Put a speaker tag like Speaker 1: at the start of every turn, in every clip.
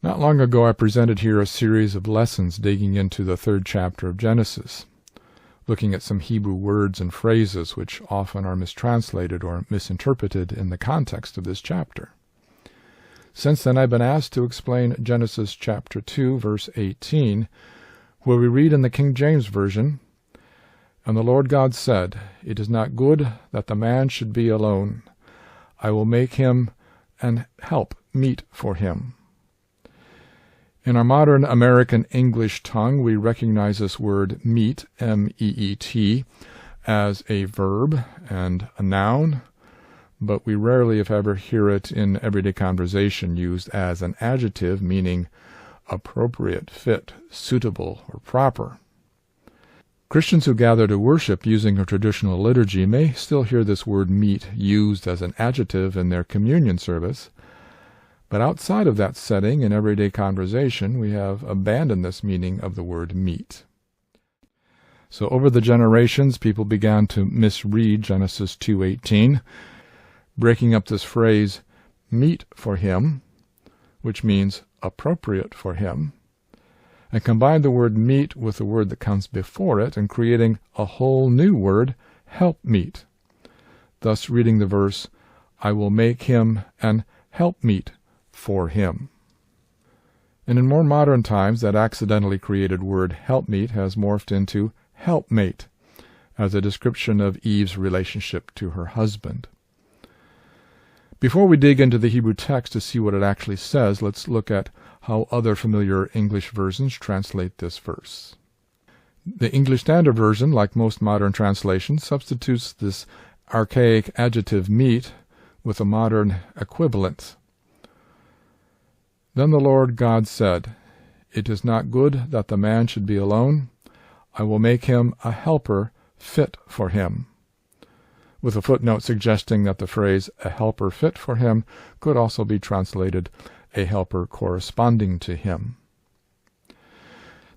Speaker 1: Not long ago I presented here a series of lessons digging into the 3rd chapter of Genesis, looking at some Hebrew words and phrases which often are mistranslated or misinterpreted in the context of this chapter. Since then I've been asked to explain Genesis chapter 2, verse 18, where we read in the King James Version, "And the Lord God said, It is not good that the man should be alone. I will make him an help meet for him." In our modern American English tongue, we recognize this word meet, M-E-E-T, as a verb and a noun, but we rarely, if ever, hear it in everyday conversation used as an adjective, meaning appropriate, fit, suitable, or proper. Christians who gather to worship using a traditional liturgy may still hear this word meet used as an adjective in their communion service, but outside of that setting, in everyday conversation, we have abandoned this meaning of the word meet. So over the generations, people began to misread Genesis 2:18, breaking up this phrase, meet for him, which means appropriate for him, and combine the word meet with the word that comes before it, and creating a whole new word, help meet. Thus reading the verse, I will make him an helpmeet for him. And in more modern times, that accidentally created word helpmeet has morphed into helpmate, as a description of Eve's relationship to her husband. Before we dig into the Hebrew text to see what it actually says, let's look at how other familiar English versions translate this verse. The English Standard Version, like most modern translations, substitutes this archaic adjective meet with a modern equivalent. Then the Lord God said, It is not good that the man should be alone. I will make him a helper fit for him, with a footnote suggesting that the phrase a helper fit for him could also be translated a helper corresponding to him.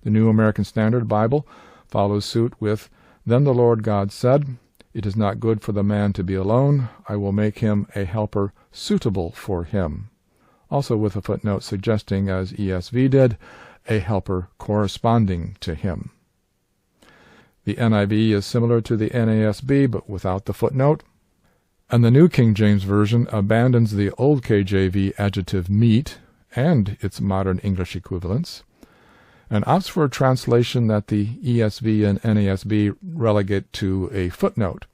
Speaker 1: The New American Standard Bible follows suit with, Then the Lord God said, It is not good for the man to be alone. I will make him a helper suitable for him, also with a footnote suggesting, as ESV did, a helper corresponding to him. The NIV is similar to the NASB, but without the footnote. And the New King James Version abandons the old KJV adjective meet and its modern English equivalents, and opts for a translation that the ESV and NASB relegate to a footnote.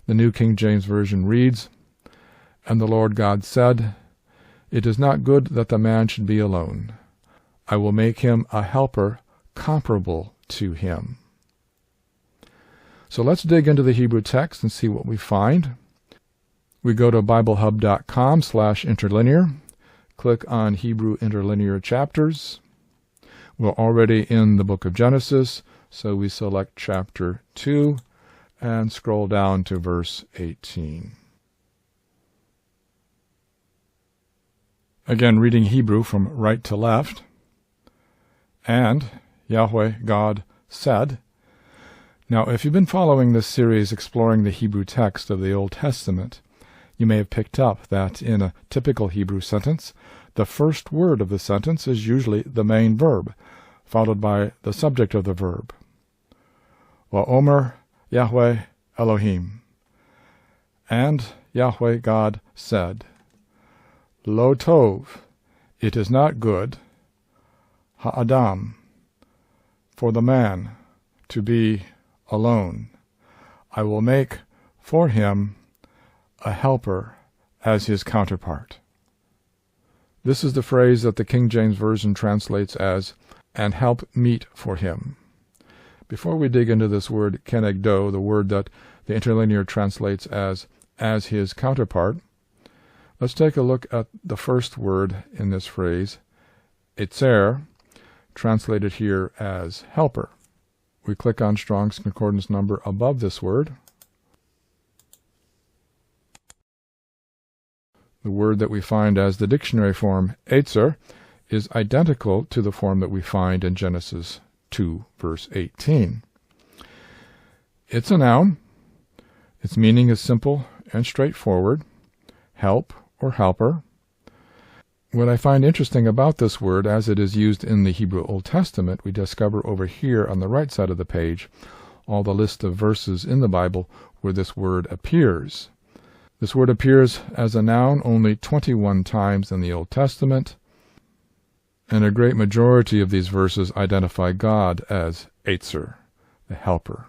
Speaker 1: The New King James Version reads, And the Lord God said, It is not good that the man should be alone. I will make him a helper comparable to him. So let's dig into the Hebrew text and see what we find. We go to BibleHub.com/interlinear, click on Hebrew Interlinear Chapters. We're already in the book of Genesis, so we select chapter 2 and scroll down to verse 18. Again, reading Hebrew from right to left. And Yahweh God said. Now, if you've been following this series exploring the Hebrew text of the Old Testament, you may have picked up that in a typical Hebrew sentence, the first word of the sentence is usually the main verb, followed by the subject of the verb. Va'omer Yahweh Elohim. And Yahweh God said, Lo tov, it is not good, ha'adam, for the man to be alone. I will make for him a helper as his counterpart. This is the phrase that the King James Version translates as, and help meet for him. Before we dig into this word kenegdo, the word that the interlinear translates as his counterpart, let's take a look at the first word in this phrase, etzer, translated here as helper. We click on Strong's Concordance number above this word. The word that we find as the dictionary form etzer is identical to the form that we find in Genesis 2, verse 18. It's a noun. Its meaning is simple and straightforward, help or helper. What I find interesting about this word, as it is used in the Hebrew Old Testament, we discover over here on the right side of the page all the list of verses in the Bible where this word appears. This word appears as a noun only 21 times in the Old Testament, and a great majority of these verses identify God as Eitzer, the helper.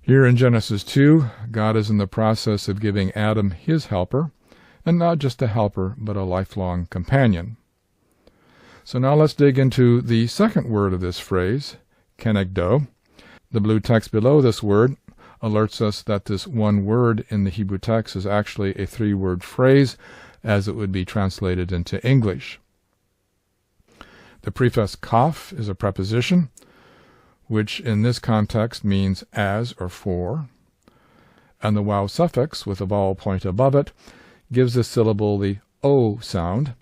Speaker 1: Here in Genesis 2, God is in the process of giving Adam his helper, and not just a helper, but a lifelong companion. So now let's dig into the second word of this phrase, kenegdo. The blue text below this word alerts us that this one word in the Hebrew text is actually a three-word phrase, as it would be translated into English. The prefix kaf is a preposition, which in this context means as or for, and the waw suffix with a vowel point above it gives the syllable the O sound.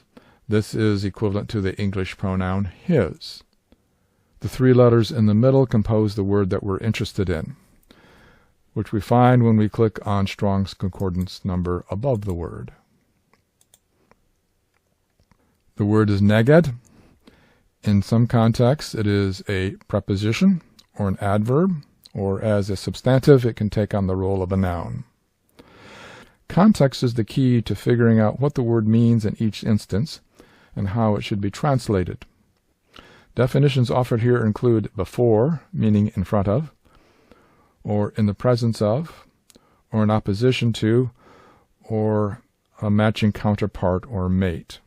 Speaker 1: This is equivalent to the English pronoun his. The three letters in the middle compose the word that we're interested in, which we find when we click on Strong's Concordance number above the word. The word is neged. In some contexts, it is a preposition or an adverb, or as a substantive, it can take on the role of a noun. Context is the key to figuring out what the word means in each instance and how it should be translated. Definitions offered here include before, meaning in front of, or in the presence of, or in opposition to, or a matching counterpart or mate.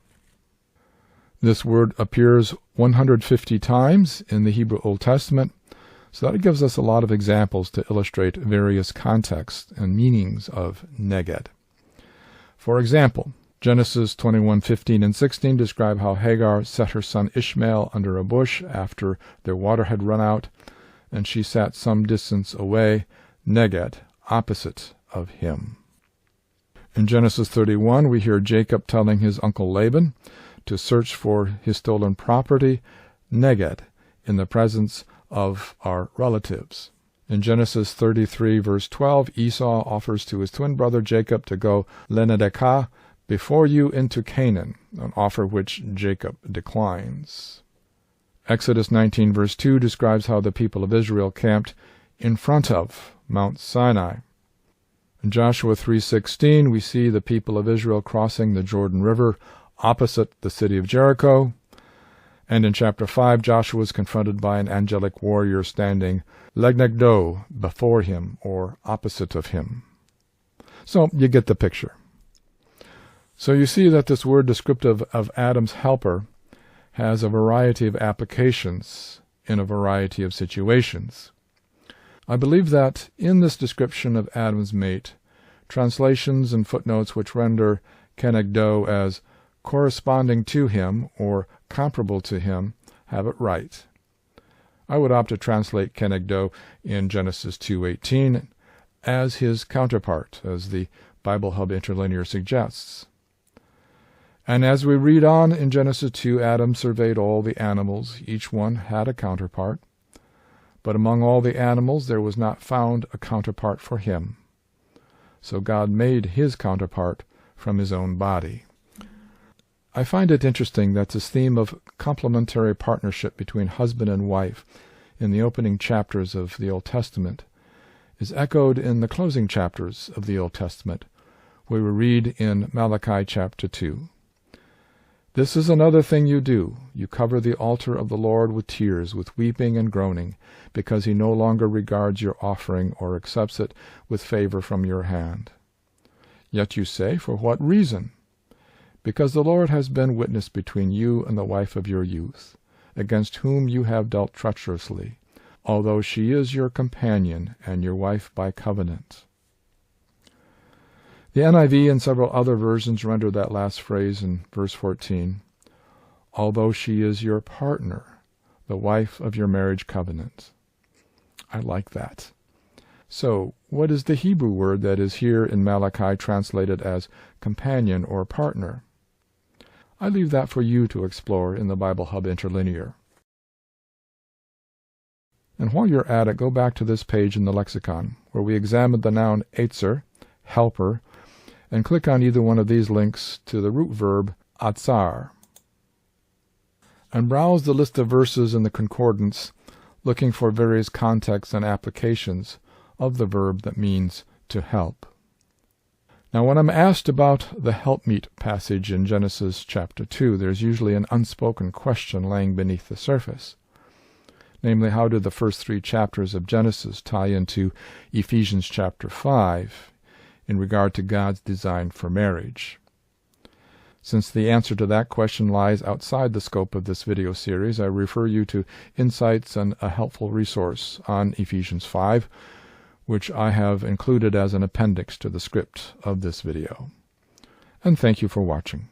Speaker 1: This word appears 150 times in the Hebrew Old Testament, so that gives us a lot of examples to illustrate various contexts and meanings of neged. For example, Genesis 21:15 and 16 describe how Hagar set her son Ishmael under a bush after their water had run out, and she sat some distance away, neged, opposite of him. In Genesis 31, we hear Jacob telling his uncle Laban to search for his stolen property, neged, in the presence of our relatives. In Genesis 33, verse 12, Esau offers to his twin brother Jacob to go lenedekah, before you into Canaan, an offer which Jacob declines. Exodus 19, verse 2 describes how the people of Israel camped in front of Mount Sinai. In Joshua 3:16, we see the people of Israel crossing the Jordan River opposite the city of Jericho. And in chapter 5, Joshua is confronted by an angelic warrior standing lenegdo, before him, or opposite of him. So you get the picture. So you see that this word descriptive of Adam's helper has a variety of applications in a variety of situations. I believe that in this description of Adam's mate, translations and footnotes which render kenegdo as corresponding to him or comparable to him have it right. I would opt to translate kenegdo in Genesis 2:18 as his counterpart, as the Bible Hub Interlinear suggests. And as we read on in Genesis 2, Adam surveyed all the animals. Each one had a counterpart. But among all the animals there was not found a counterpart for him. So God made his counterpart from his own body. I find it interesting that this theme of complementary partnership between husband and wife in the opening chapters of the Old Testament is echoed in the closing chapters of the Old Testament, where we read in Malachi chapter 2. This is another thing you do. You cover the altar of the Lord with tears, with weeping and groaning, because he no longer regards your offering or accepts it with favor from your hand. Yet you say, for what reason? Because the Lord has been witness between you and the wife of your youth, against whom you have dealt treacherously, although she is your companion and your wife by covenant. The NIV and several other versions render that last phrase in verse 14, although she is your partner, the wife of your marriage covenant. I like that. So, what is the Hebrew word that is here in Malachi translated as companion or partner? I leave that for you to explore in the Bible Hub Interlinear. And while you're at it, go back to this page in the lexicon, where we examined the noun Eitzer, helper, and click on either one of these links to the root verb atzar, and browse the list of verses in the concordance, looking for various contexts and applications of the verb that means to help. Now, when I'm asked about the helpmeet passage in Genesis chapter 2, there's usually an unspoken question laying beneath the surface. Namely, how do the first 3 chapters of Genesis tie into Ephesians chapter 5 in regard to God's design for marriage? Since the answer to that question lies outside the scope of this video series, I refer you to insights and a helpful resource on Ephesians 5, which I have included as an appendix to the script of this video. And thank you for watching.